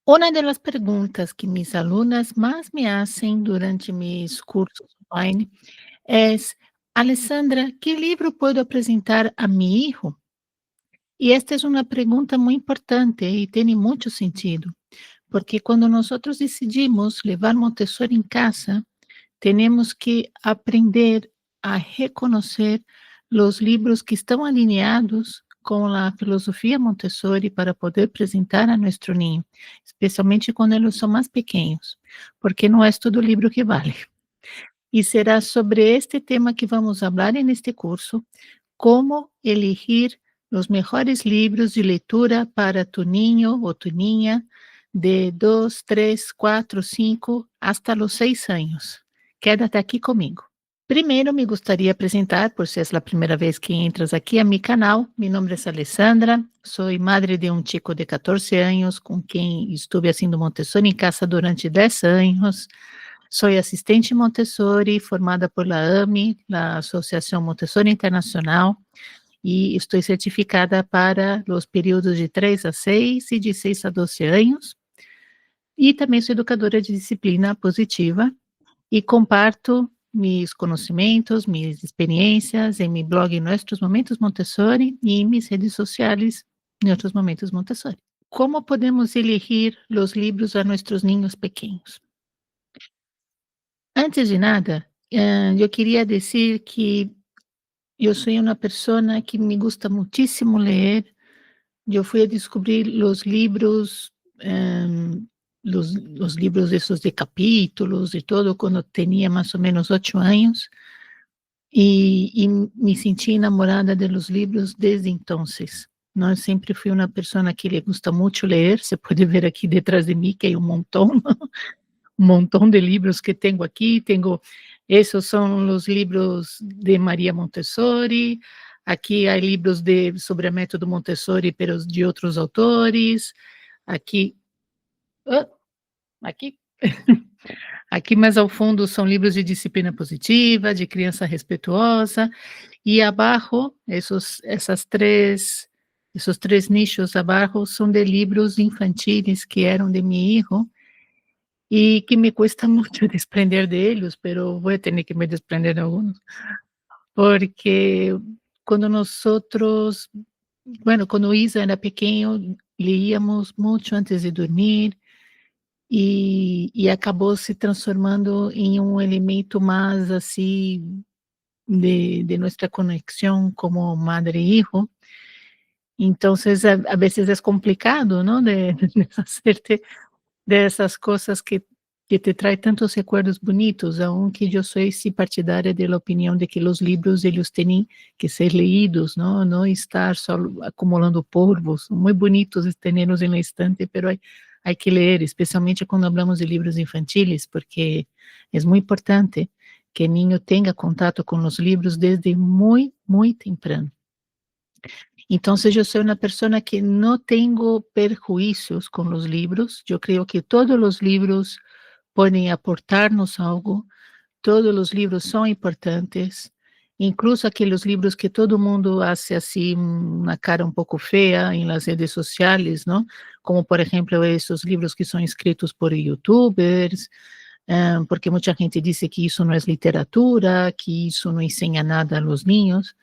Una de las preguntas que mis alumnas más me hacen durante mis cursos online es, Alessandra, ¿qué libro puedo presentar a mi hijo? Y esta es una pregunta muy importante y tiene mucho sentido, porque cuando nosotros decidimos llevar Montessori en casa, tenemos que aprender a reconocer los libros que están alineados con la filosofía Montessori para poder presentar a nuestro niño, especialmente cuando eles são mais pequenos, porque não é todo livro que vale. E será sobre este tema que vamos falar neste curso, como elegir os melhores livros de leitura para tu niño ou tu niña de 2, 3, 4, 5, hasta los 6 anos. Quédate aqui comigo. Primeiro, me gostaria de apresentar, por se é a primeira vez que entras aqui a mi canal. Meu nome é Alessandra, sou madre de um chico de 14 anos, com quem estuve haciendo Montessori em casa durante 10 anos. Sou assistente Montessori, formada por la AMI, a Associação Montessori Internacional, e estou certificada para os períodos de 3 a 6 e de 6 a 12 anos. E também sou educadora de disciplina positiva e comparto meus conhecimentos, minhas experiências em meu blog Nossos Momentos Montessori e em minhas redes sociais Nossos Momentos Montessori. Como podemos elegir os livros a nossos ninhos pequenos? Antes de nada, eu queria dizer que eu sou uma pessoa que me gusta muitíssimo ler. Eu fui a descobrir os livros, os livros esses de capítulos e todo, quando tinha mais ou menos 8 anos, e me senti enamorada de los livros desde então. Não, eu sempre fui uma pessoa que le gusta muito ler, você pode ver aqui detrás de mim que hay um montão de livros que tenho aqui, esses são os livros de Maria Montessori, aqui há livros sobre o método Montessori, pero de outros autores, aqui, aqui, aqui mais ao fundo são livros de disciplina positiva, de criança respetuosa, e abaixo, esses três nichos abaixo são de livros infantis que eram de meu filho, e que me cuesta muito desprender deles, pero vou ter que me desprender de alguns, porque quando quando Isa era pequeno, leíamos muito antes de dormir, e acabou se transformando em um elemento mais assim de nossa conexão como madre e hijo. Então, a vezes é complicado, não, de hacerte dessas coisas que te traz tantos recuerdos bonitos, aunque eu sou partidária da opinião de que os livros eles têm que ser leídos, não estar só acumulando polvos. Muito bonitos terem-los na estante, pero há que ler, especialmente quando falamos de livros infantis, porque é muito importante que o niño tenha contato com os livros desde muito, muito temprano. Então, eu sou uma pessoa que não tenho perjuízos com os livros. Eu creio que todos os livros podem aportar-nos algo, todos os livros são importantes, incluso aqueles livros que todo mundo hace assim, uma cara um pouco feia em las redes sociais, não? Como, por exemplo, esses livros que são escritos por youtubers, porque muita gente diz que isso não é literatura, que isso não ensina nada a los niños.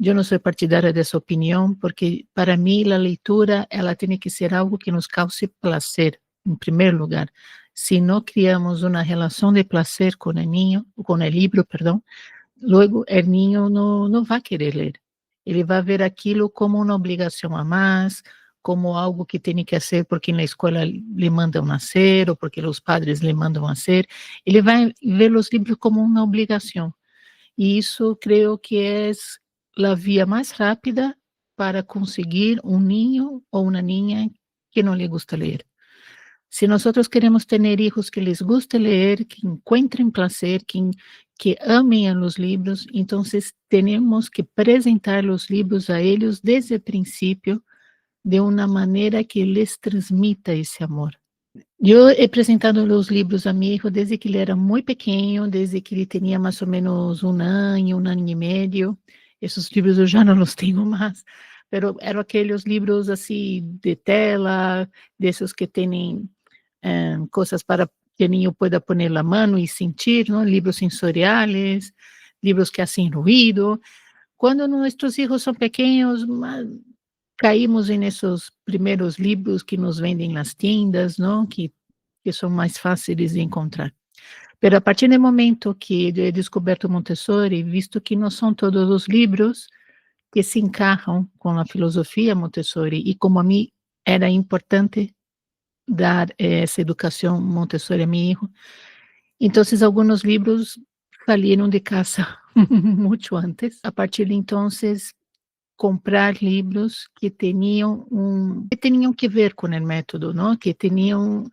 Eu não sou partidária dessa opinião, porque para mim a leitura ela tem que ser algo que nos cause prazer, em primeiro lugar. Se não criamos uma relação de prazer com o niño, com o livro, perdão, logo o niño não vai querer ler. Ele vai ver aquilo como uma obrigação a mais, como algo que tem que fazer porque na escola lhe mandam fazer, ou porque os padres lhe mandam fazer. Ele vai ver os livros como uma obrigação. E isso creio que é a via mais rápida para conseguir um niño ou uma niña que não lhe gusta ler. Se nós queremos ter filhos que les guste ler, que encontrem prazer, que amem a los livros, então temos que apresentar os livros a eles desde o princípio de uma maneira que les transmita esse amor. Eu he apresentado os livros a meu filho desde que ele era muito pequeno, desde que ele tinha mais ou menos um ano e meio. Esses livros eu já não os tenho mais, pero eram aqueles livros, assim, de tela, desses que têm, coisas para que o niño pueda poner a mão e sentir, não, livros sensoriais, livros que hacen ruído. Quando nossos filhos são pequenos, caímos nesses primeiros livros que nos vendem nas tiendas, não, que são mais fáceis de encontrar. Pero a partir do momento que eu he descoberto Montessori, visto que não são todos os livros que se encaixam com a filosofia Montessori, e como a mim era importante dar essa educação Montessori a meu filho, então alguns livros saíram de casa muito antes. A partir de então, comprar livros que tinham que ver com o método, não? Que tinham,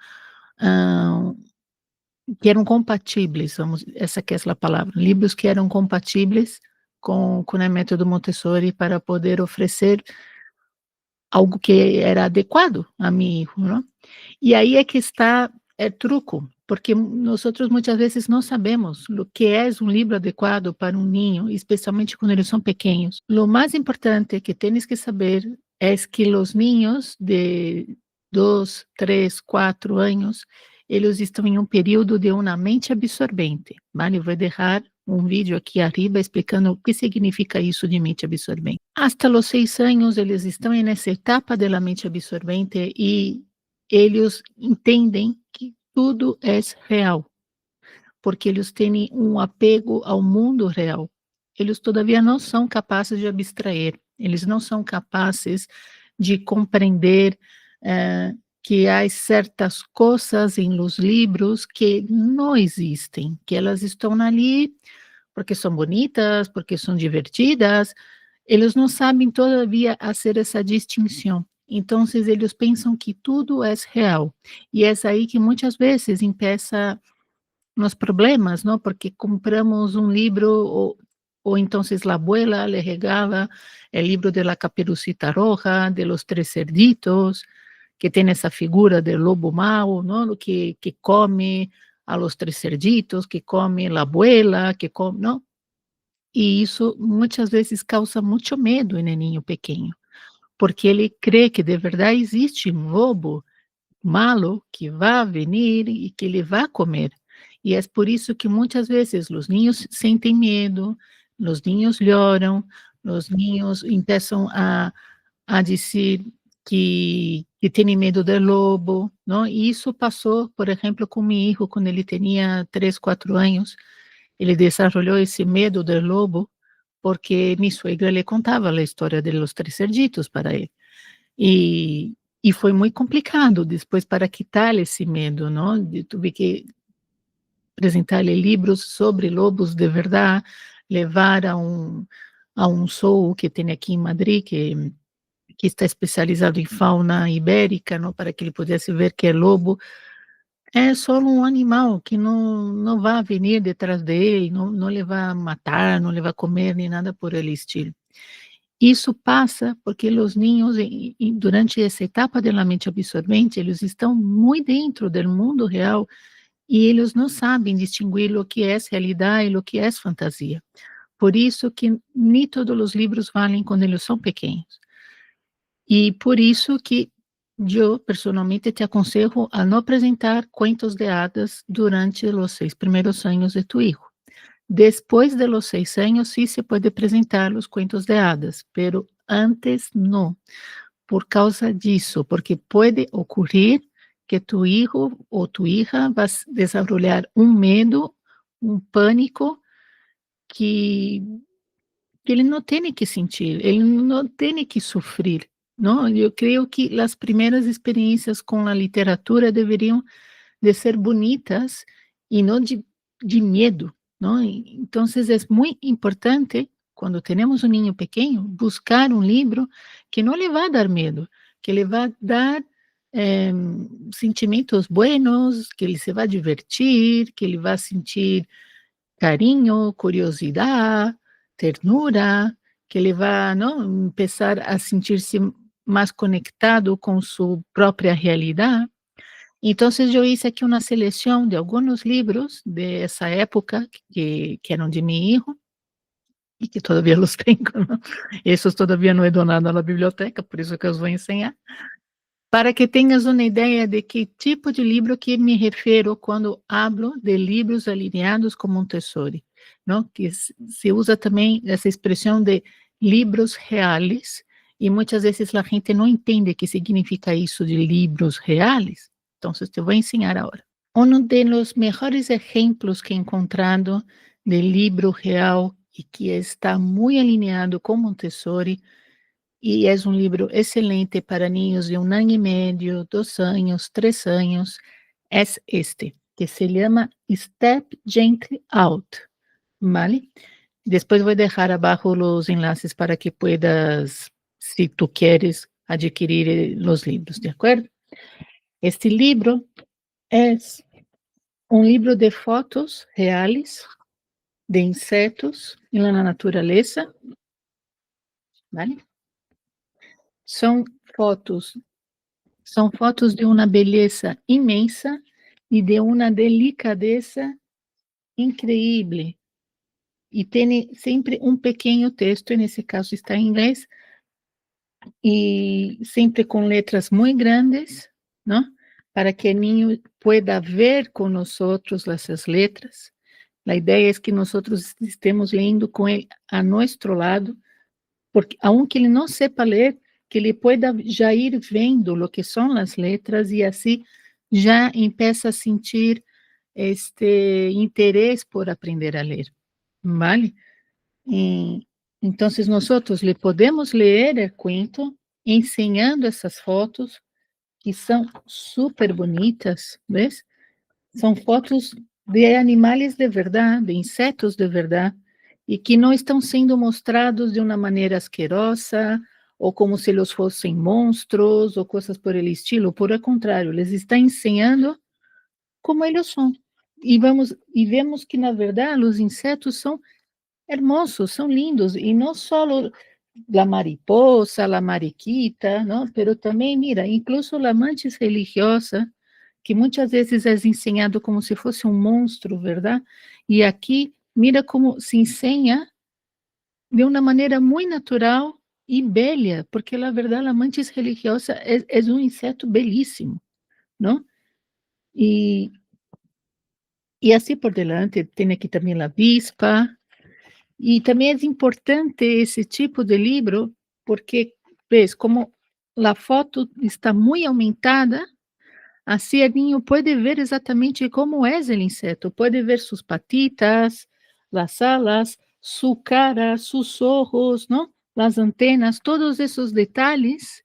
hã, que eram compatíveis, vamos, essa que é a palavra, livros que eram compatíveis com o método Montessori para poder oferecer algo que era adequado a meu hijo, não? E aí é que está o truco, porque nós muitas vezes não sabemos o que é um livro adequado para um ninho, especialmente quando eles são pequenos. Lo mais importante que tens que saber é que os ninhos de 2, 3, 4 anos, eles estão em um período de uma mente absorvente, vale? Vou deixar um vídeo aqui arriba explicando o que significa isso de mente absorvente. Hasta os 6 anos, eles estão nessa etapa da mente absorvente e eles entendem que tudo é real, porque eles têm um apego ao mundo real. Eles todavia não são capazes de abstrair, eles não são capazes de compreender que há certas coisas em los livros que não existem, que elas estão ali porque são bonitas, porque são divertidas. Eles não sabem todavia fazer essa distinção. Então, eles pensam que tudo é real. E é aí que muitas vezes empieza nos problemas, não? Porque compramos um livro, ou então a abuela le regala o livro de la Caperucita Roja, de los Tres Cerditos, que tem essa figura do lobo mau, não? Que come a los tres cerditos, que come a abuela, que come, não? E isso muitas vezes causa muito medo em niño pequeno, porque ele crê que de verdade existe um lobo malo que vai venir e que ele vai comer. E é por isso que muitas vezes os niños sentem medo, os niños choram, os niños começam a dizer que têm medo do lobo, não? E isso passou, por exemplo, com meu filho quando ele tinha 3, 4 anos, ele desenvolveu esse medo do lobo, porque minha suegra le contava a história de los tres cerditos para ele. E foi muito complicado depois para quitar esse medo, não? Tive que apresentar-lhe livros sobre lobos de verdade, levar a um zoo que tem aqui em Madrid, que está especializado em fauna ibérica, não? Para que ele pudesse ver que o lobo é só um animal que não vai vir detrás dele, não le vai matar, não le vai comer, nem nada por el estilo. Isso passa porque os ninhos, durante essa etapa da mente absorvente, eles estão muito dentro do mundo real e eles não sabem distinguir o que é realidade e o que é fantasia. Por isso que nem todos os livros valem quando eles são pequenos. E por isso que eu, personalmente, te aconselho a não apresentar cuentos de hadas durante os 6 primeiros anos de tu hijo. Depois de los 6 anos, sí se pode apresentar os cuentos de hadas, pero antes não, por causa disso, porque pode ocorrer que tu hijo ou tu hija vai desenvolver um medo, um pânico que ele não tem que sentir, ele não tem que sofrer, não? Eu creio que as primeiras experiências com a literatura deveriam de ser bonitas e não de medo, não? Então, é muito importante, quando temos um ninho pequeno, buscar um livro que não lhe vá dar medo, que lhe vá dar sentimentos buenos, que ele se vá divertir, que ele vá sentir carinho, curiosidade, ternura, que ele vá, não, começar a sentir-se mais conectado com sua própria realidade. Então, eu hice aqui uma seleção de alguns livros dessa época que eram de meu hijo, e que todavía los tengo, ¿no? Esos todavía no he donado a la biblioteca, por isso que eu os vou ensinar. Para que tenhas uma ideia de que tipo de livro que me refiro quando hablo de livros alineados com Montessori, não? Que se usa também essa expressão de livros reales, e muitas vezes a gente não entende o que significa isso de livros reales. Então, te vou ensinar agora. Um dos melhores exemplos que he encontrado de livro real e que está muito alinhado com Montessori, e é um livro excelente para niños de 1 ano e meio, 2 anos, 3 anos, é este, que se chama Step Gently Out, ¿vale? Depois vou deixar abaixo os enlaces para que puedas, se tu queres, adquirir os livros, de acordo? Este livro é um livro de fotos reais de insetos na natureza, ¿vale? São fotos São fotos de uma beleza imensa e de uma delicadeza incrível. E tem sempre um pequeno texto, nesse caso está em inglês, e sempre com letras muito grandes, não? Para que o niño pueda ver com nós essas letras. A ideia é que nós estemos lendo com ele a nosso lado, porque aunque ele não sepa ler, que ele pueda já ir vendo o que são as letras e assim já empieza a sentir este interesse por aprender a ler, ¿vale? Então, nós le podemos ler o cuento ensinando essas fotos que são super bonitas, ¿ves? São fotos de animais de verdade, de insetos de verdade, e que não estão sendo mostrados de uma maneira asquerosa, ou como se eles fossem monstros, ou coisas por el estilo. Por el contrário, eles estão ensinando como eles são. E vemos que, na verdade, os insetos são hermosos, são lindos, e não só a mariposa, a mariquita, não? Pero também, mira, incluso a mantis religiosa, que muitas vezes é ensinado como se fosse um monstro, verdade? E aqui, mira como se ensina de uma maneira muito natural e bela, porque na verdade a mantis religiosa é um inseto belíssimo, não? E assim por delante, tem aqui também a avispa, e também é importante esse tipo de livro, porque, ves, como a foto está muito aumentada, assim o niño pode ver exatamente como é o inseto, pode ver suas patitas, as alas, sua cara, seus olhos, não? As antenas, todos esses detalhes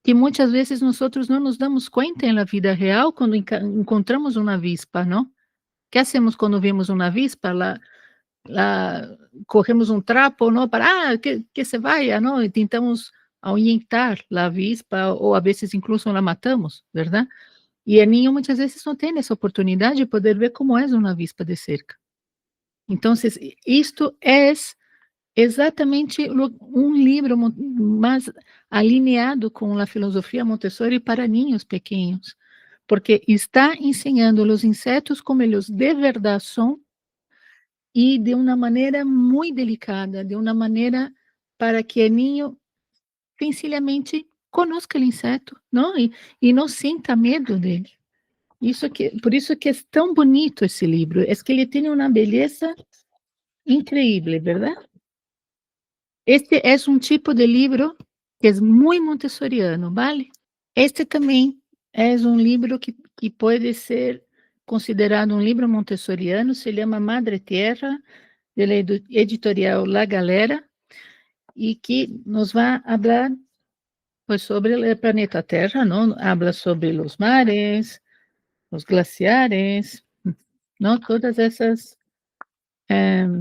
que muitas vezes nós não nos damos conta na vida real quando encontramos uma avispa, não? Que hacemos quando vemos uma avispa? Cogemos um trapo, não? Para que se vaya, não? E tentamos ahuyentar a avispa, ou a vezes incluso la matamos, verdade? E o niño muitas vezes não tem essa oportunidade de poder ver como é uma avispa de cerca. Então, isto é exatamente um livro mais alinhado com a filosofia Montessori para niños pequenos, porque está ensinando os insetos como eles de verdade são e de uma maneira muito delicada, de uma maneira para que o niño sencillamente conozca o inseto, não? E não sinta medo dele. Por isso que é tão bonito esse livro, é que ele tem uma beleza incrível, verdade? Este é um tipo de livro que é muito montessoriano, ¿vale? Este também é um livro que pode ser considerado um livro montessoriano, se chama Madre Tierra, da editorial La Galera, e que nos vai falar pues, sobre o planeta Terra, não? Habla sobre os mares, os glaciares, não? Todas essas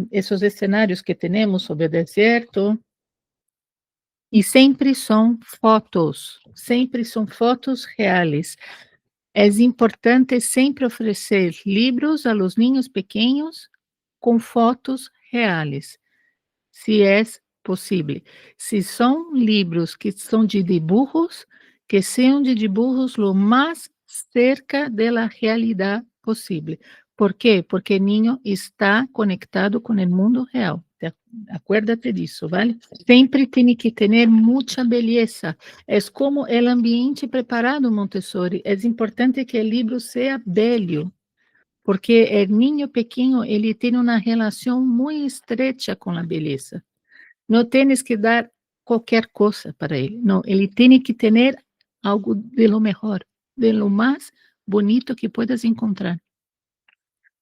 esses cenários que temos sobre o deserto, e sempre são fotos reais. É importante sempre oferecer livros a los niños pequenos com fotos reais, se é possível. Se são livros que são de dibujos, que sejam de dibujos lo mais cerca da realidade possível. ¿Por quê? Porque o niño está conectado com o mundo real, Te acuérdate disso, ¿vale? Sempre tem que ter muita beleza. É como o ambiente preparado Montessori. É importante que o livro seja bello, porque o niño pequeno, ele tem uma relação muito estreita com a beleza. Não tienes que dar qualquer coisa para ele, não, ele tem que ter algo de lo melhor, de lo mais bonito que puedas encontrar,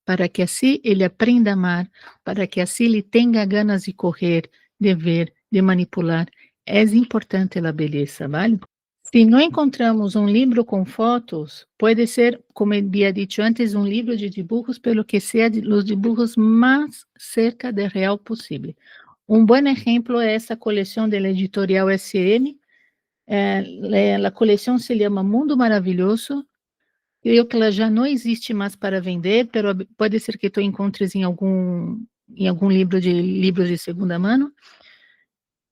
para que assim ele aprenda a amar, para que assim ele tenha ganas de correr, de ver, de manipular. É importante a beleza, ¿vale? Se não encontramos um livro com fotos, pode ser, como havia dito antes, um livro de dibujos, pelo que seja os dibujos mais cerca de real possível. Um bom exemplo é essa coleção da editorial SM. A coleção se chama Mundo Maravilhoso. Creio que ela já não existe mais para vender, mas pode ser que tu encontres em algum livros de segunda mão.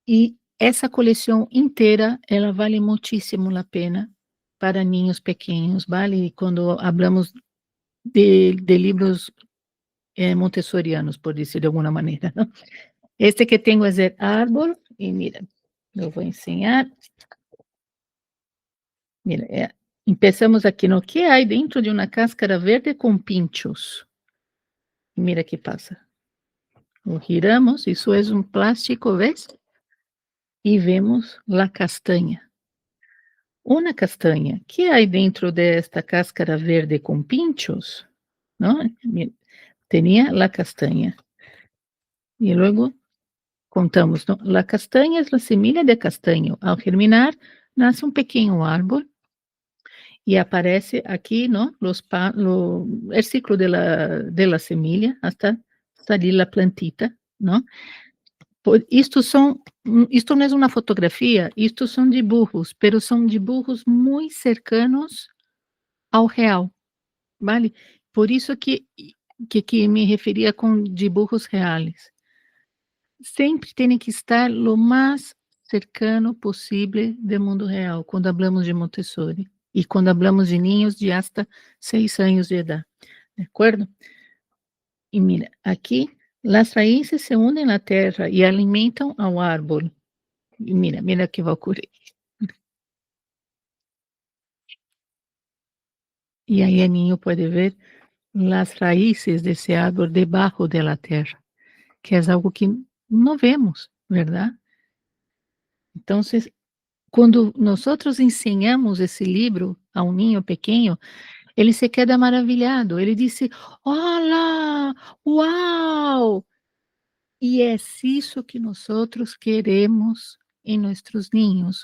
E essa coleção inteira, ela vale muitíssimo a pena para ninhos pequenos, vale? Quando falamos de livros montessorianos, por dizer de alguma maneira, não? Este que tenho é o árbol, e mira, eu vou ensinar. Mira, começamos aqui no que há dentro de uma cáscara verde com pinchos. Mira que passa. O giramos, isso é um plástico, ¿ves? E vemos a castanha. Uma castanha. Que há dentro desta cáscara verde com pinchos? Não? Tinha a castanha. E logo contamos, não? A castanha é a semilha de castanho. Ao germinar, nasce um pequeno árvore. E aparece aqui, não? O ciclo de la semilla hasta salir la plantita, não? Isto não é uma fotografia, isto são dibujos, pero são dibujos muito cercanos ao real, vale? Por isso que me referia com dibujos reais. Sempre tem que estar o mais cercano possível do mundo real, quando falamos de Montessori. E quando falamos de ninhos de hasta 6 anos de idade, de acordo? E mira, aqui, as raízes se unem na terra e alimentam ao árvore. E mira que vai ocorrer. E aí o ninho pode ver as raízes desse árvore debaixo da terra, que é algo que não vemos, verdade? Então, quando nós ensinamos esse livro a um ninho pequeno, ele se queda maravilhado, ele disse: "Olha, uau!" E é isso que nós queremos em nossos ninhos,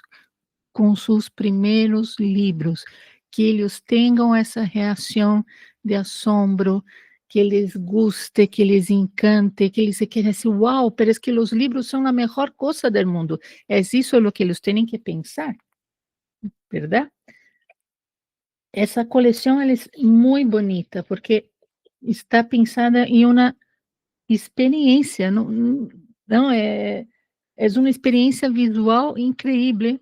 com seus primeiros livros, que eles tenham essa reação de assombro, que eles guste, que eles encante, que eles se queiram assim: "Uau, parece que os livros são a melhor coisa do mundo". É isso o que eles têm que pensar, verdade? Essa coleção ela é muito bonita, porque está pensada em uma experiência, não é uma experiência visual incrível,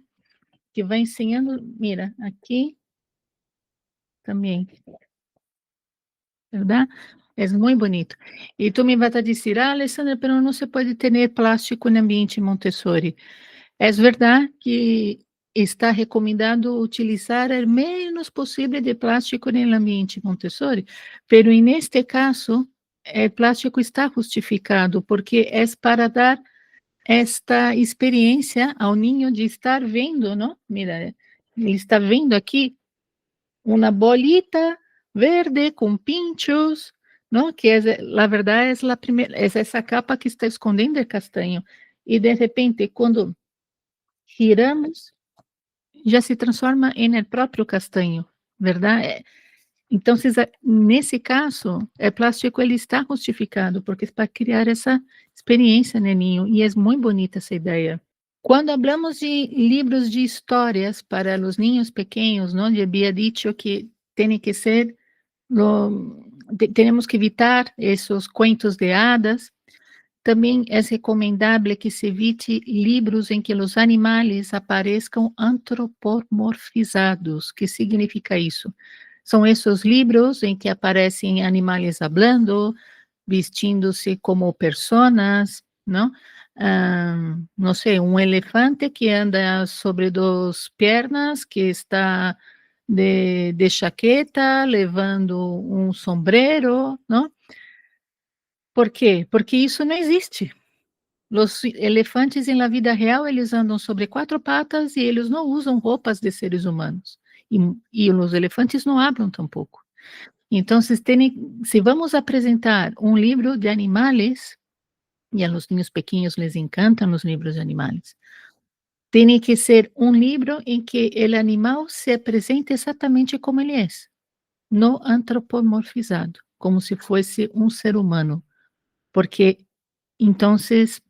que vai ensinando, mira, aqui também, verdade? É muito bonito. E tu me vas a dizer: "Ah, Alessandra, pero não se pode ter plástico no ambiente Montessori". É verdade que está recomendado utilizar o menos possível de plástico no ambiente Montessori, pero neste caso, o plástico está justificado, porque é para dar esta experiência ao ninho de estar vendo, não? Mira, ele está vendo aqui uma bolita verde com pinchos, não? Que é, na verdade, é essa capa que está escondendo o castanho. E de repente, quando giramos, já se transforma em el próprio castanho, verdade? Então, nesse caso, o plástico ele está justificado, porque é para criar essa experiência no ninho, e é muito bonita essa ideia. Quando hablamos de livros de histórias para os ninhos pequenos, não? Eu havia dito que tem que ser, temos que evitar esses cuentos de hadas. Também é recomendável que se evite livros em que os animais apareçam antropomorfizados. Que significa isso? São esses livros em que aparecem animais hablando, vestindo-se como personas, ¿no? No sé, un elefante que anda sobre 2 pernas, que está de chaqueta, levando um sombrero, ¿no? Por quê? Porque isso não existe. Os elefantes em la vida real, eles andam sobre 4 patas e eles não usam roupas de seres humanos. E os elefantes não hablam tampouco. Então, se vamos apresentar um livro de animais, e a los niños pequeños les encantan los libros de animales, tem que ser um livro em que o animal se apresente exatamente como ele é, não antropomorfizado, como se fosse um ser humano, porque entonces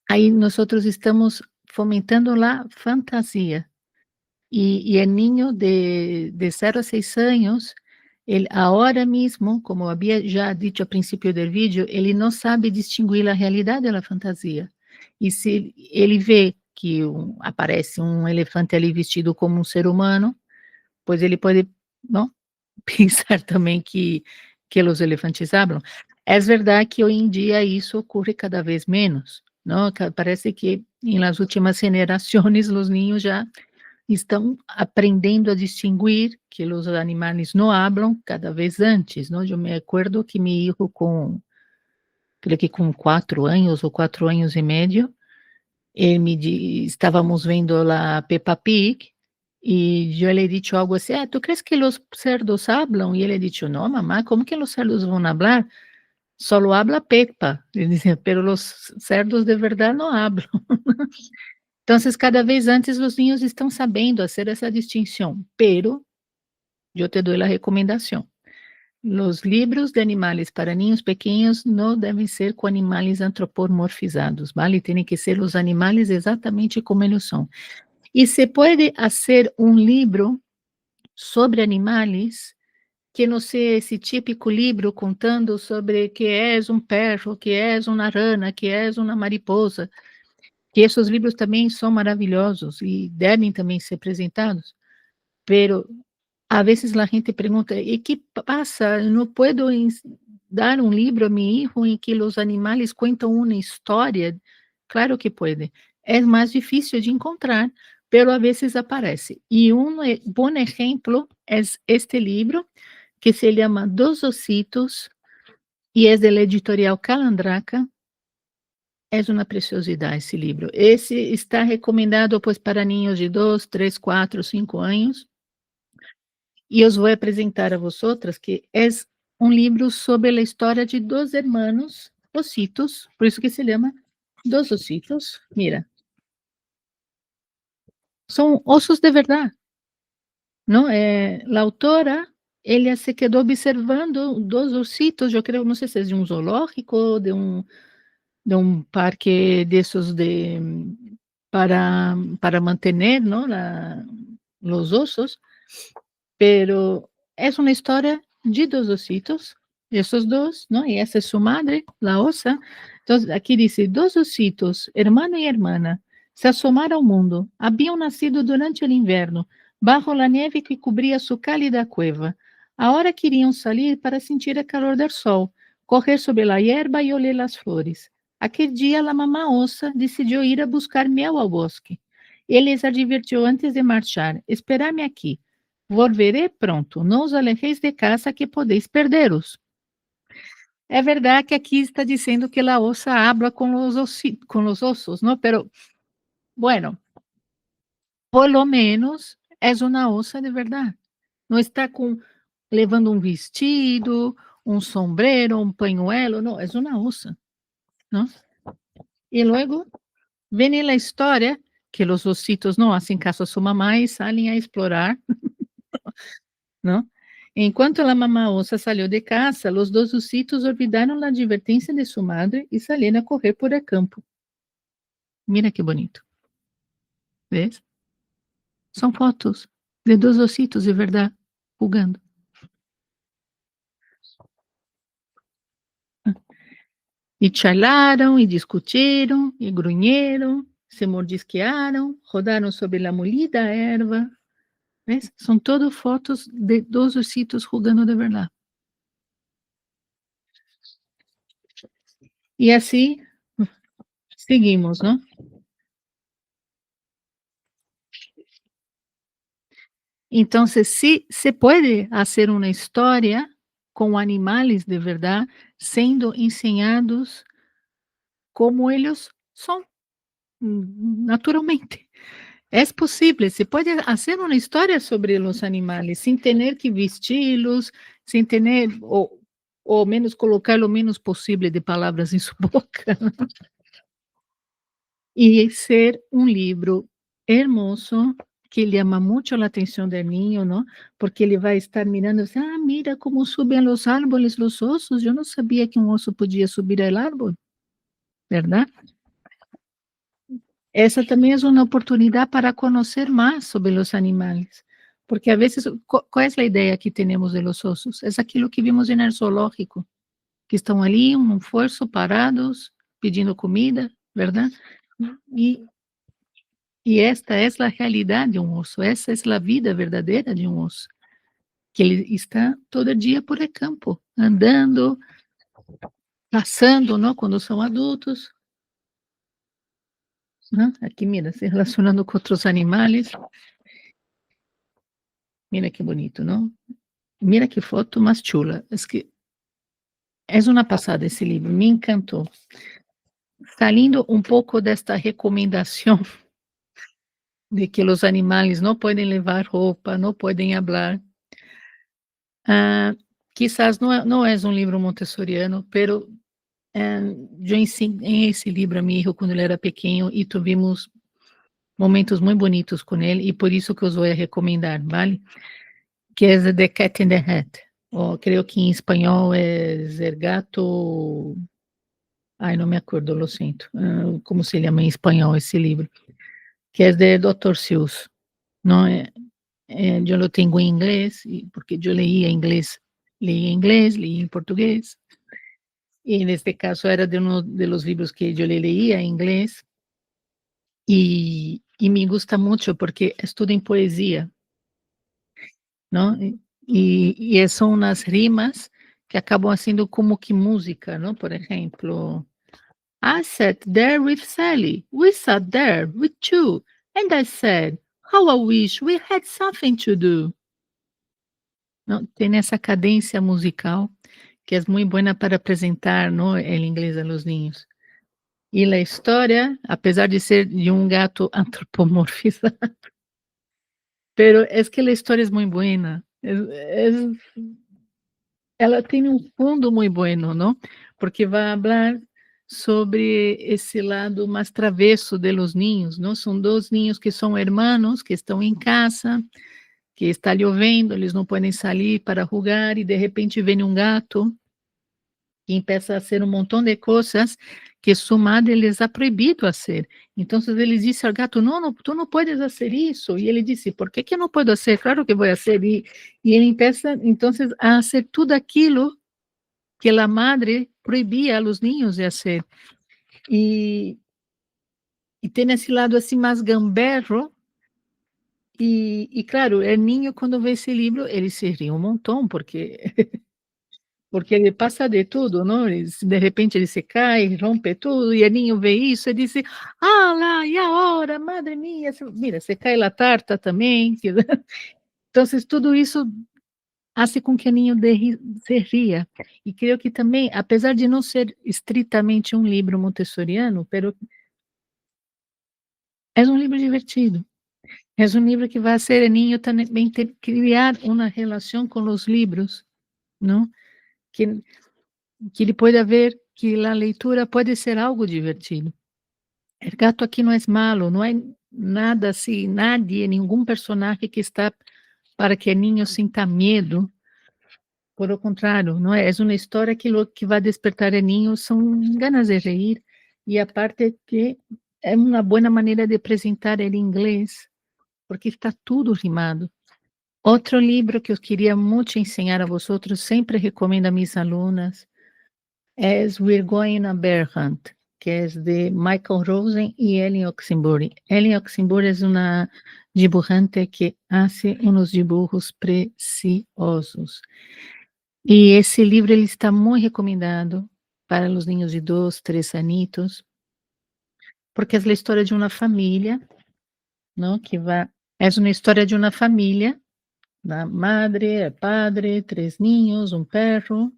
aí nós estamos fomentando a fantasia. Y el niño de 0 a 6 años, él ahora mismo, como había ya dicho al principio del vídeo, ele não sabe distinguir a realidade da fantasia. E se ele vê que aparece um elefante ali vestido como um ser humano, pois ele pode, não, pensar também que os elefantes hablam. É verdade que hoje em dia isso ocorre cada vez menos, não? Parece que em las últimas gerações os niños já estão aprendendo a distinguir que os animais não hablam cada vez antes, não? Eu me acordo que meu filho creio que com 4 anos ou 4 anos e meio, ele estávamos vendo a Peppa Pig e eu lhe disse algo assim: "Ah, ¿tú crees que os cerdos hablam?" E ele disse: "Não, mamá, como que os cerdos vão hablar? Solo habla Peppa." Ele dizia: "Pero os cerdos de verdade não hablam." Entonces, cada vez antes os niños estão sabendo fazer essa distinção, pero eu te dou a recomendação. Os livros de animais para niños pequenos não devem ser com animais antropomorfizados, vale? Tem que ser os animais exatamente como eles são. E se pode fazer um livro sobre animais, que não seja esse típico livro contando sobre que és um perro, que és uma rana, que és uma mariposa, que esses livros também são maravilhosos e devem também ser apresentados, pero a vezes a gente pergunta: "E que passa? Não puedo dar um livro a meu filho em que os animais contam uma história?" Claro que pode. É mais difícil de encontrar, pero a vezes aparece. E bom exemplo é este livro, que se chama Dos Ositos, e é da editorial Calandraca. É uma preciosidade esse livro. Esse está recomendado, pois, para ninhos de 2, 3, 4, 5 anos. E eu vou apresentar a vosotras que é um livro sobre a história de 2 hermanos ositos, por isso que se chama Dos Ositos. Mira, são ossos de verdade, não? A autora, ela se quedou observando 2 ositos, eu creio, não sei se é de um zoológico, de um parque desses para manter, não, os ossos. Pero es una historia de 2 ositos, esos 2, ¿no? Y esa es su madre, la osa. Entonces, aquí dice: 2 ositos, hermano y hermana, se asomaram ao mundo. Habían nacido durante el inverno, bajo la nieve que cubría su cálida cueva. Ahora querían salir para sentir el calor del sol, correr sobre la hierba y oler las flores. Aquel día la mamá osa decidió ir a buscar miel ao bosque. Ele les advirtió antes de marchar: "Esperad-me aqui. Volveré pronto, não os alejeis de casa que podeis perderos." É verdade que aqui está dizendo que a ossa habla com os ossos, não? Pero, bueno, por lo menos é uma ossa de verdade. Não está levando um vestido, um sombrero, um pañuelo, não, é uma ossa, não? E logo vem a história que os ositos não fazem caso a sua mamá e saem a explorar. ¿No? En cuanto la mamá osa salió de casa, los 2 ositos olvidaron la advertencia de su madre y salieron a correr por el campo. Mira qué bonito, ¿ves? São fotos de 2 ositos de verdade jugando. E charlaram, e discutiram, e grunheram, se mordisquearam, rodaram sobre a molida erva. ¿Ves? São todas fotos de 2 ositos jugando de verdade. E assim seguimos, ¿no? Entonces, sí se puede hacer una historia con animales de verdad, sendo enseñados como ellos son, naturalmente. Es posible, se puede hacer una historia sobre los animales sin tener que vestirlos, sin tener, o menos colocar lo menos posible de palabras en su boca. Y ser un libro hermoso que llama mucho la atención del niño, ¿no? Porque ele vai estar mirando assim: "Ah, mira como suben los árboles los osos, yo no sabía que un oso podía subir al árbol", ¿verdad? Essa também é uma oportunidade para conhecer mais sobre os animais, porque a vezes, qual é a ideia que temos de los osos? É aquilo que vimos no zoológico, que estão ali, um esforço, parados, pedindo comida, ¿verdad? E esta é a realidade de um osso, essa é a vida verdadeira de um osso, que ele está todo dia por el campo, andando, passando, não, quando são adultos, né, aqui mira, se relacionando com outros animais, mira que bonito, não? Mira que foto mais chula, es que é uma passada esse livro, me encantou. Saindo um pouco desta recomendação de que os animais não podem levar roupa, não podem hablar, ah, quizás não é um livro montessoriano, pero eu ensinei esse livro a meu filho quando ele era pequeno e tivemos momentos muito bonitos com ele e por isso que eu vou recomendar, vale? Que é The Cat in the Hat, ou creio que em espanhol é El Gato. Ai, não me acordo, lo siento, como se llama em espanhol esse livro, que é de Dr. Seuss, não é, eu lo tenho em inglês, porque eu leía em inglês, leía em português, e neste caso era de um de los livros que eu leía em inglês, e me gusta muito porque é tudo em poesia, não? E são umas rimas que acabam sendo como que música, não? Por exemplo, I sat there with Sally. We sat there with two. And I said, how I wish we had something to do. Não, tem essa cadência musical que é muito boa para apresentar, não, em inglês a los niños. E a história, apesar de ser de um gato antropomorfizado, pero es que a história é muito boa. Ela tem um fundo muito bueno, não? Porque vai falar sobre esse lado mais travesso de los niños, não? São dois niños que são hermanos, que estão em casa, que está chovendo, eles não podem sair para jogar e de repente vem um gato e empieza a hacer um montão de coisas que sua madre les ha proibido hacer. Então eles dizem ao gato: não, não, tu não podes fazer isso. E ele disse: por que que eu não posso fazer? Claro que vou fazer. E ele empieza então a fazer tudo aquilo que a madre proibia a los niños de hacer. E tem esse lado assim mais gamberro, claro, o niño quando vê esse livro, ele se ri um montão, porque porque ele passa de tudo, não? De repente ele se cai, rompe tudo, e o niño vê isso e diz: "Ah lá, e agora, madre mía", mira, se cai a tarta também, então tudo isso hace com que o niño se ria. E creio que também, apesar de não ser estritamente um livro montessoriano, pero é um livro divertido. É um livro que vai fazer o niño também criar uma relação com os livros, não? Que ele pode ver que a leitura pode ser algo divertido. O gato aqui não é malo, não é nada assim, nadie, nenhum personagem que está para que o niño sinta medo. Por o contrário, não é? É uma história que o que vai despertar o niño são ganas de reír, e a parte que é uma boa maneira de apresentar ele em inglês, porque está tudo rimado. Outro livro que eu queria muito ensinar a vocês, sempre recomendo a minhas alunas, é We're Going on a Bear Hunt, que é de Michael Rosen e Ellen Oxenbury. Ellen Oxenbury é uma dibujante que faz uns dibujos preciosos. E esse livro ele está muito recomendado para os ninhos de 2, 3 anitos, porque es la historia de una familia, ¿no? Que va es una historia de una familia, la madre, el padre, 3 niños, um perro,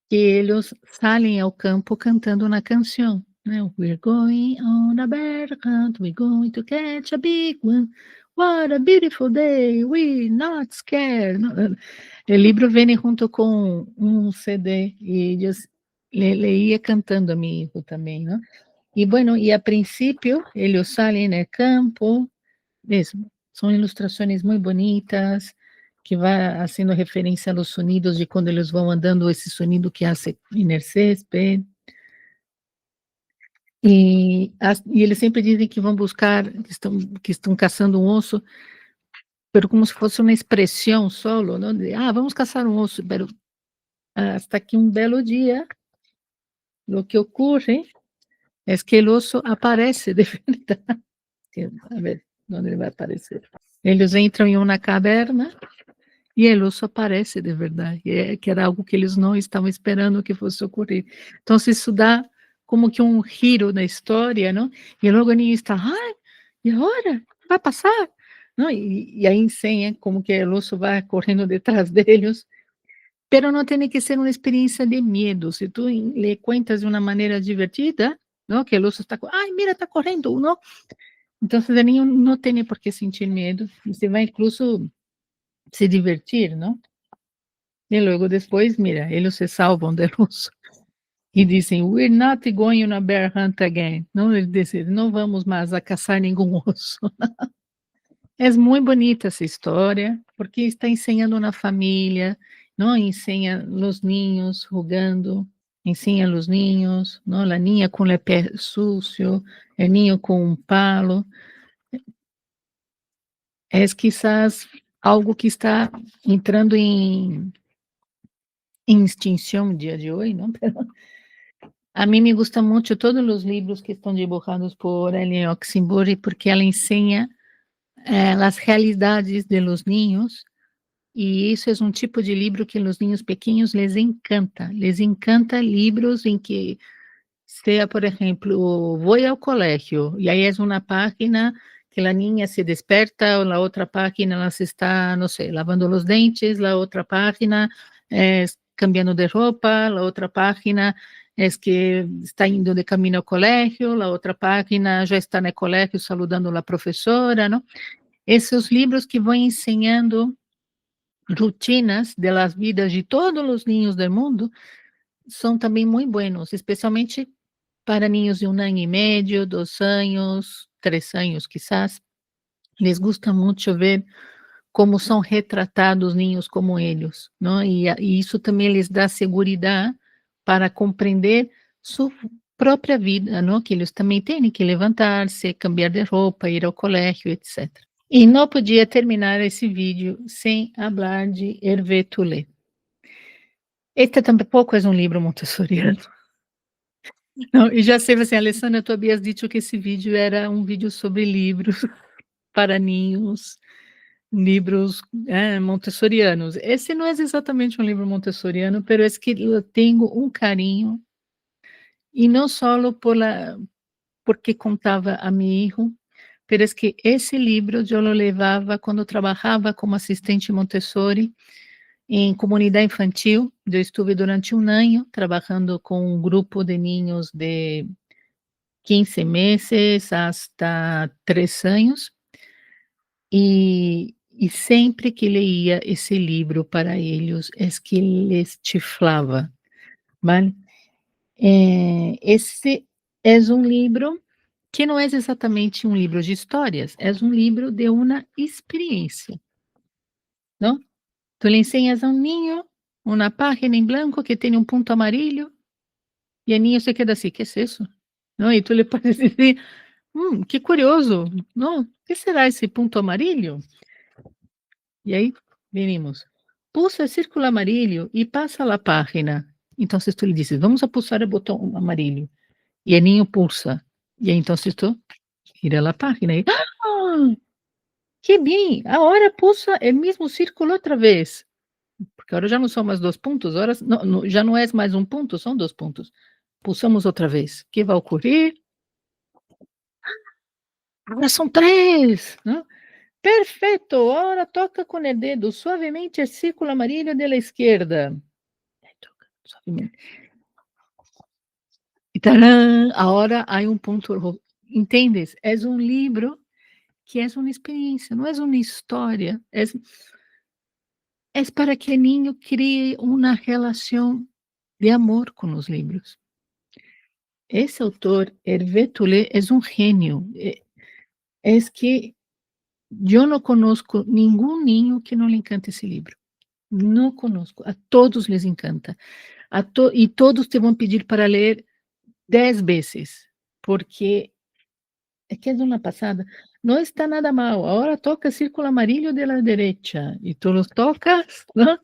que eles saem ao campo cantando uma canção, né, "We're going on a bear hunt, we're going to catch a big one, what a beautiful day, we're not scared", no, o livro vem junto com um CD e eles leía cantando a mi hijo também, né. E bueno, e a princípio eles saem no campo, mesmo, são ilustrações muito bonitas, que vai fazendo referência aos sonidos de quando eles vão andando, esse sonido que hace en el césped. E eles sempre dizem que vão buscar, que estão caçando um osso, pero como se fosse uma expressão solo, não de: "Ah, vamos caçar um osso", pero hasta que um belo dia, lo que ocorre es que el oso aparece de verdade. A ver onde ele vai aparecer. Eles entram em uma caverna e el oso aparece de verdade, que era algo que eles não estavam esperando que fosse ocorrer. Então isso dá como que um giro na história, não? E logo o niño está: "Ai, e agora? Vai passar?", não? E aí enseña como que el oso vai correndo detrás deles, pero não tem que ser uma experiência de medo. Se tu le cuentas de uma maneira divertida, não? Que el oso está, "Ai, mira, está correndo", não? Então o niño não tem por que sentir medo, você vai incluso se divertir, não? E logo depois, mira, eles se salvam del oso e dizem: "We're not going on a bear hunt again", não, eles decidem: "Não vamos mais a caçar nenhum oso". É muito bonita essa história, porque está ensinando na família, não, ensina os ninhos jogando, ensina os ninhos, não, a niña com o pé sucio, o niño com um palo. É quizás algo que está entrando em extinção no dia de hoje, não? A mim me gusta muito todos os livros que estão dibujados por Ellen Oxenbury, porque ela ensina, as realidades de los niños, e isso é um tipo de livro que os niños pequenos les encanta livros em que sea, por exemplo, vou ao colégio, e aí é uma página que a niña se desperta, ou a outra página ela se está, não sei, lavando os dentes, a outra página cambiando de roupa, a outra página é que está indo de caminho ao colégio, a outra página já está no colégio saludando a professora, não? Esses livros que vão ensinando rotinas de las vidas de todos os niños do mundo são também muito buenos, especialmente para niños de 1 ano e meio, 2 anos, 3 anos quizás. Les gusta muito ver como são retratados niños como eles, não? E isso também lhes dá segurança para compreender sua própria vida, não? Que eles também têm que levantar-se, cambiar de roupa, ir ao colégio, etc. E não podia terminar esse vídeo sem falar de Hervé Tullet. Este tampouco é um livro montessoriano. Não, e já sei, assim, Alessandra, tu havias dito que esse vídeo era um vídeo sobre livros para ninhos, livros, montessorianos. Esse não é exatamente um livro montessoriano, pero es que eu tenho um carinho, e não só porque contava a mi hijo, pero es que esse livro eu lo levava quando trabalhava como assistente Montessori em comunidade infantil. Eu estive durante 1 ano trabalhando com um grupo de ninhos de 15 meses hasta 3 anos, e sempre que leía esse livro para eles, es que les chiflava, vale? Esse é um livro que não é exatamente um livro de histórias, é um livro de uma experiência, não? Tu le enseñas a um niño uma página em branco que tem um ponto amarillo, e o niño se queda assim: "¿Qué es eso?", não? E tu le podes dizer: que curioso, não? Que será esse ponto amarillo?". E aí, venimos. Pulsa el círculo amarillo e passa a página. Então, tu lhe dizes: "Vamos a pulsar o botão amarillo", e o niño pulsa. E aí, então, tu gira a página e: "Ah, que bem, agora pulsa o mesmo círculo outra vez", porque agora já não são mais 2 pontos, agora já não é mais um ponto, são 2 pontos. Pulsamos outra vez. O que vai ocorrer? Agora são 3, né. Perfeito, ahora toca con el dedo suavemente el círculo amarillo de la izquierda. Aí toca suavemente. E tarã, agora há um ponto ro entendes? É um livro que é uma experiência, não é uma história, é para que o niño crie uma relação de amor com os livros. Esse autor, Hervé Tullet, é um gênio, é que eu não conozco nenhum niño que não lhe encante esse livro. Não conosco, a todos les encanta, e todos te vão pedir para ler 10 vezes, porque é que é uma passada, não está nada mal, agora toca círculo amarillo de la derecha, e tu los tocas, né,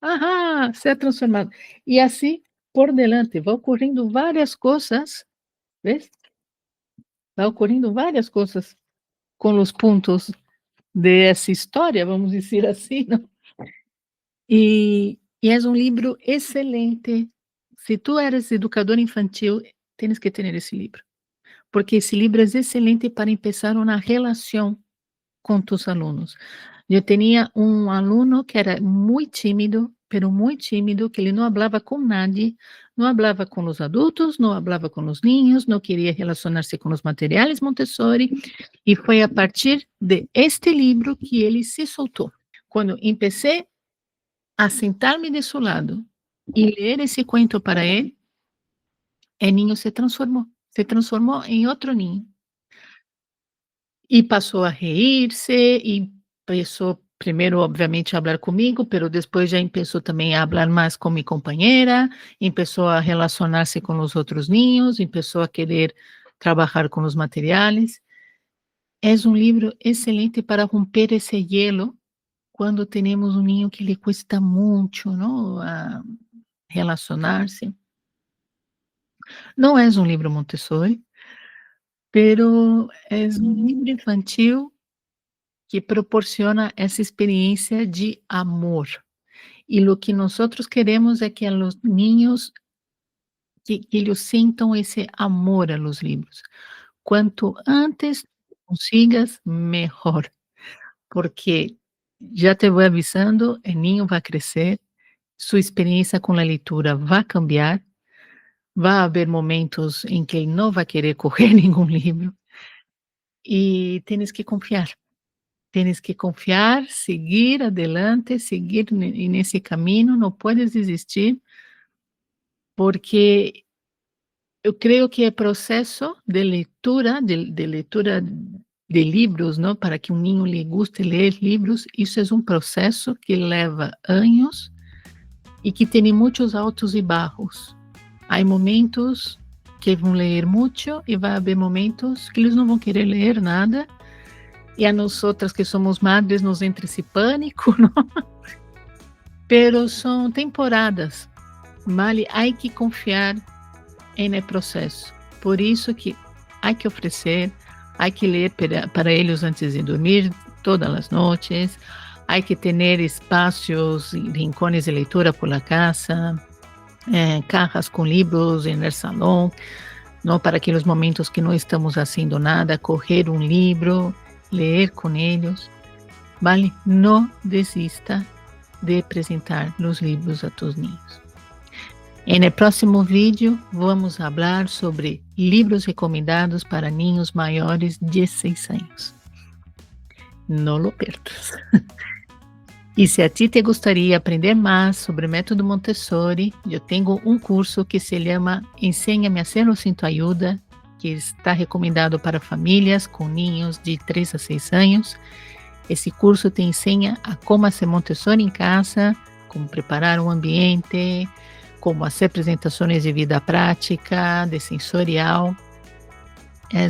aham, se é transformado. E assim, por delante, vai ocorrendo várias coisas, ¿ves? Vai ocorrendo várias coisas com os pontos dessa história, vamos dizer assim, não? E és um livro excelente. Se tu eres educador infantil, tienes que ter esse livro, porque esse livro é excelente para começar uma relação com tus alunos. Eu tinha um aluno que era muito tímido, pero muito tímido, que ele não falava com nadie, não falava com os adultos, não falava com os niños, não queria relacionar-se com os materiais Montessori, e foi a partir de este livro que ele se soltou. Quando empecé a sentar-me de seu lado e ler esse cuento para ele, o niño se transformou em outro niño. E passou a reír-se, e começou primeiro, obviamente, a falar comigo, pero depois já começou também a falar mais com minha companheira, começou a relacionar-se com os outros niños, começou a querer trabalhar com os materiais. É um livro excelente para romper esse hielo quando temos um niño que lhe custa muito, não, a relacionar-se. Não é um livro Montessori, pero é um livro infantil que proporciona essa experiência de amor. E o que nós queremos é que os niños que eles sintam esse amor a los livros. Quanto antes consigas, melhor, porque já te vou avisando, o niño vai crescer, sua experiência com a leitura vai cambiar, vai haver momentos em que ele não vai querer correr nenhum livro, e tienes que confiar. Tienes que confiar, seguir adelante, seguir nesse caminho, não puedes desistir, porque eu creio que o processo de leitura, de leitura de livros, não, para que um niño lhe guste ler livros, isso é um processo que leva anos e que tem muitos altos e baixos. Há momentos que vão ler muito e vai haver momentos que eles não vão querer ler nada. E a nós outras que somos madres nos entra esse pânico, não? Pero são temporadas, vale? Há que confiar no processo. Por isso que há que oferecer, há que ler para eles antes de dormir, todas as noites, há que ter espaços, rincones de leitura por la casa, cajas com livros no salão, não, para aqueles momentos que não estamos fazendo nada, correr um livro, ler com eles, vale? Não desista de apresentar os livros a tus niños. No próximo vídeo, vamos falar sobre livros recomendados para niños maiores de 6 anos. Não lo perdas. E se a ti te gostaria aprender mais sobre o método Montessori, eu tenho um curso que se chama Enséñame a hacerlo sin tu ayuda, que está recomendado para famílias com niños de 3 a 6 anos. Esse curso te ensina a como fazer Montessori em casa, como preparar um ambiente, como fazer apresentações de vida prática, de sensorial. É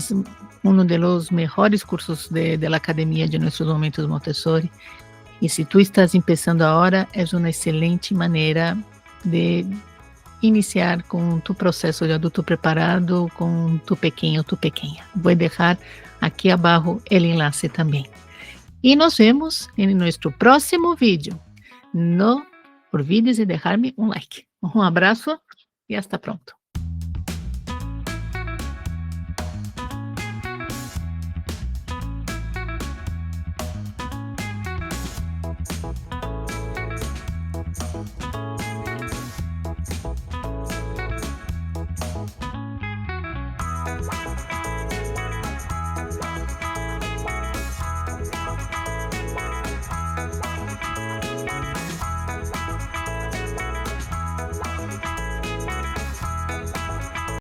um dos melhores cursos da academia de nossos momentos Montessori. E se tu estás começando agora, é uma excelente maneira de iniciar com tu processo de adulto preparado com tu pequeno, tu pequena. Vou deixar aqui abaixo o enlace também. E nos vemos em nosso próximo vídeo. Não olvides de deixar-me um like. Um abraço e hasta pronto.